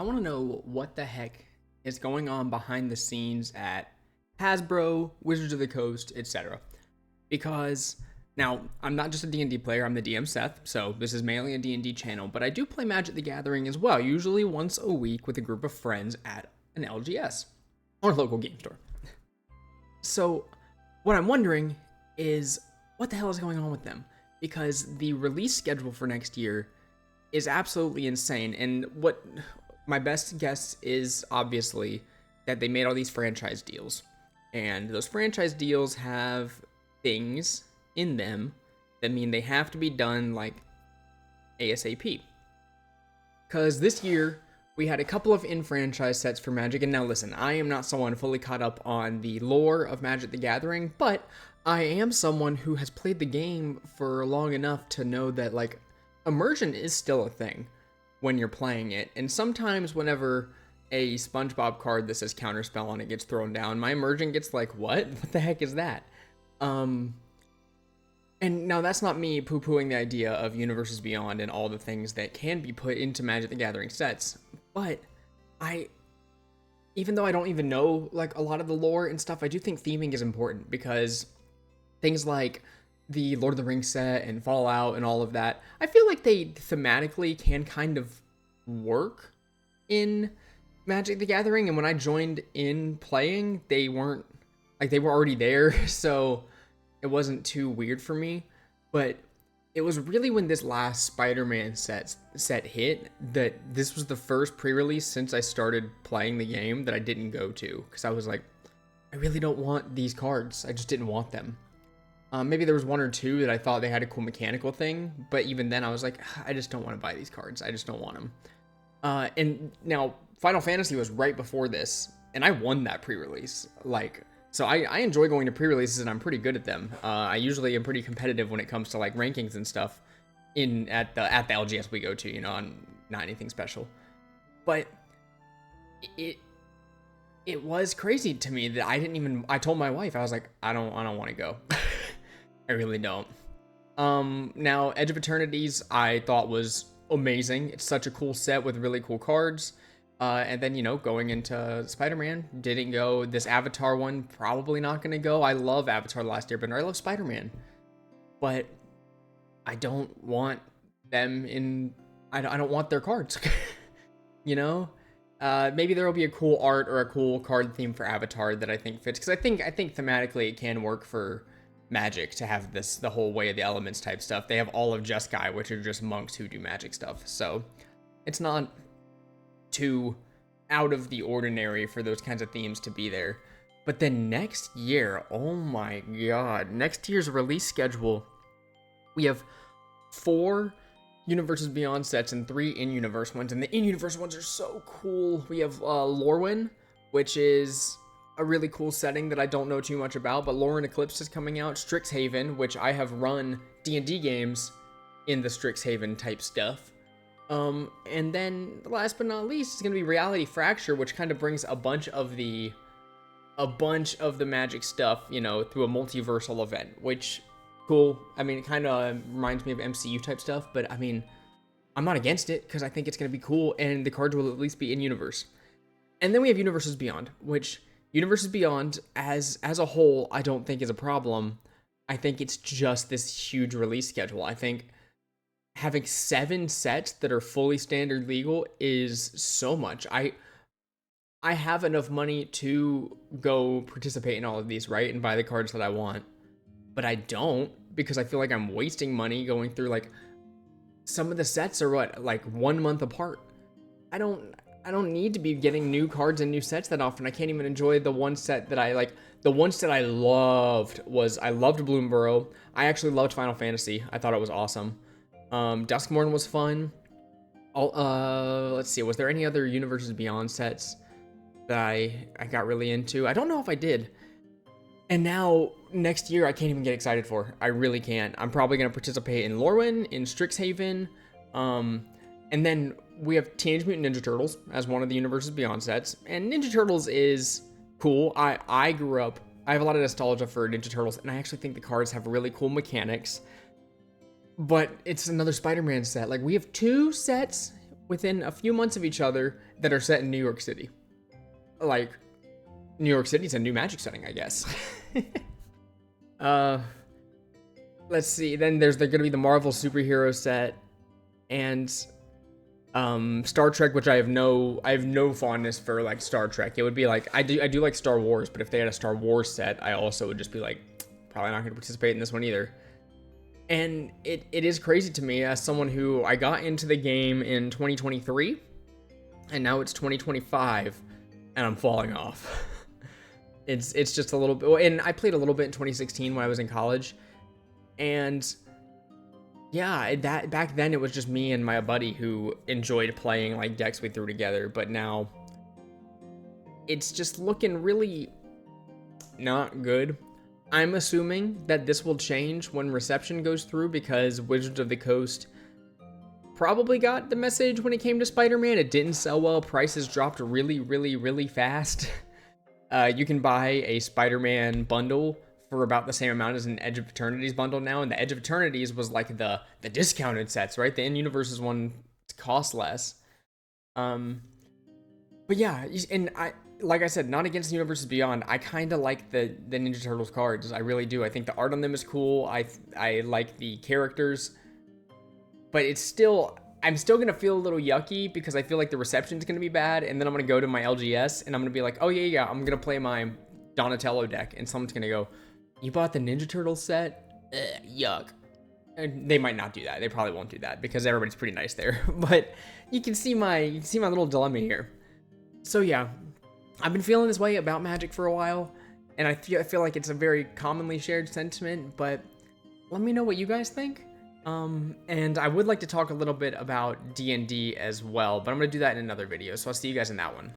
I want to know what the heck is going on behind the scenes at Hasbro, Wizards of the Coast, etc. Because now I'm not just a D&D player, I'm the DM Seth, so this is mainly a D&D channel, but I do play Magic the Gathering as well, usually once a week with a group of friends at an LGS or local game store. So what I'm wondering is what the hell is going on with them? Because the release schedule for next year is absolutely insane, and what my best guess is obviously that they made all these franchise deals, and those franchise deals have things in them that mean they have to be done like ASAP. Because this year we had a couple of in-franchise sets for Magic, and now listen, I am not someone fully caught up on the lore of Magic the Gathering, but I am someone who has played the game for long enough to know that like immersion is still a thing when you're playing it, and sometimes whenever a SpongeBob card that says Counterspell on it gets thrown down, my immersion gets like, what the heck is that? And now that's not me poo-pooing the idea of Universes Beyond and all the things that can be put into Magic the Gathering sets, but even though I don't even know like a lot of the lore and stuff, I do think theming is important, because things like the Lord of the Rings set and Fallout and all of that, I feel like they thematically can kind of work in Magic the Gathering, and when I joined in playing, they weren't, like, they were already there, so it wasn't too weird for me. But it was really when this last Spider-Man set hit that this was the first pre-release since I started playing the game that I didn't go to, because I was like, I really don't want these cards. I just didn't want them. Maybe there was one or two that I thought they had a cool mechanical thing, but even then I was like, I just don't want to buy these cards. I just don't want them. And now Final Fantasy was right before this, and I won that pre-release. Like, so I enjoy going to pre-releases, and I'm pretty good at them. I usually am pretty competitive when it comes to like rankings and stuff at the LGS we go to. You know, I'm not anything special, but it was crazy to me that I told my wife, I was like, I don't want to go. I really don't. Now Edge of Eternities I thought was amazing. It's such a cool set with really cool cards. And then, you know, going into Spider-Man, didn't go. This Avatar one, probably not going to go. I love Avatar: The Last Airbender. I love Spider-Man. But I don't want them in... I don't want their cards. You know? Maybe there will be a cool art or a cool card theme for Avatar that I think fits. Because I think thematically it can work for Magic to have the whole Way of the Elements type stuff. They have all of Jeskai, which are just monks who do magic stuff. So it's not too out of the ordinary for those kinds of themes to be there. But then next year, oh my god, next year's release schedule, we have 4 Universes Beyond sets and 3 in-universe ones, and the in-universe ones are so cool. We have Lorwyn, which is a really cool setting that I don't know too much about, but Lorwyn Eclipse is coming out. Strixhaven, which I have run D&D games in the Strixhaven type stuff. And then last but not least is going to be Reality Fracture, which kind of brings a bunch of the Magic stuff, you know, through a multiversal event, which cool. I mean, it kind of reminds me of MCU type stuff, but I mean, I'm not against it because I think it's going to be cool, and the cards will at least be in universe. And then we have Universes Beyond, which Universes Beyond as a whole, I don't think is a problem. I think it's just this huge release schedule. I think having 7 sets that are fully standard legal is so much. I have enough money to go participate in all of these, right? And buy the cards that I want. But I don't, because I feel like I'm wasting money going through, like, some of the sets are what, like 1 month apart. I don't need to be getting new cards and new sets that often. I can't even enjoy the one set that I like. The one set I loved was, I loved Bloomburrow. I actually loved Final Fantasy. I thought it was awesome. Duskmourn was fun. Let's see, was there any other Universes Beyond sets that I got really into? I don't know if I did. And now, next year, I can't even get excited for. I really can't. I'm probably going to participate in Lorwyn, in Strixhaven, and then we have Teenage Mutant Ninja Turtles as one of the Universes Beyond sets. And Ninja Turtles is cool. I grew up, I have a lot of nostalgia for Ninja Turtles, and I actually think the cards have really cool mechanics. But it's another Spider-Man set. Like, we have 2 sets within a few months of each other that are set in New York City. Like, New York City's a new Magic setting, I guess. Let's see. Then there's gonna be the Marvel superhero set, and Star Trek, which I have no fondness for, like Star Trek. It would be like I do like Star Wars, but if they had a Star Wars set, I also would just be like, probably not gonna participate in this one either. And it is crazy to me as someone who I got into the game in 2023, and now it's 2025, and I'm falling off. It's just a little bit, and I played a little bit in 2016 when I was in college, and yeah, that back then it was just me and my buddy who enjoyed playing like decks we threw together, but now it's just looking really not good. I'm assuming that this will change when reception goes through, because Wizards of the Coast probably got the message when it came to Spider-Man. It didn't sell well. Prices dropped really, really, really fast. You can buy a Spider-Man bundle for about the same amount as an Edge of Eternities bundle now, and the Edge of Eternities was like the discounted sets, right? The In-Universes one cost less. But yeah, and like I said, not against Universes Beyond. I kind of like the Ninja Turtles cards. I really do. I think the art on them is cool. I like the characters, but I'm still gonna feel a little yucky because I feel like the reception's gonna be bad, and then I'm gonna go to my LGS and I'm gonna be like, oh yeah, I'm gonna play my Donatello deck, and someone's gonna go, you bought the Ninja Turtles set? Ugh, yuck. And they might not do that. They probably won't do that because everybody's pretty nice there. But you can see my little dilemma here. So yeah. I've been feeling this way about Magic for a while, and I feel like it's a very commonly shared sentiment, but let me know what you guys think. And I would like to talk a little bit about D&D as well, but I'm going to do that in another video, so I'll see you guys in that one.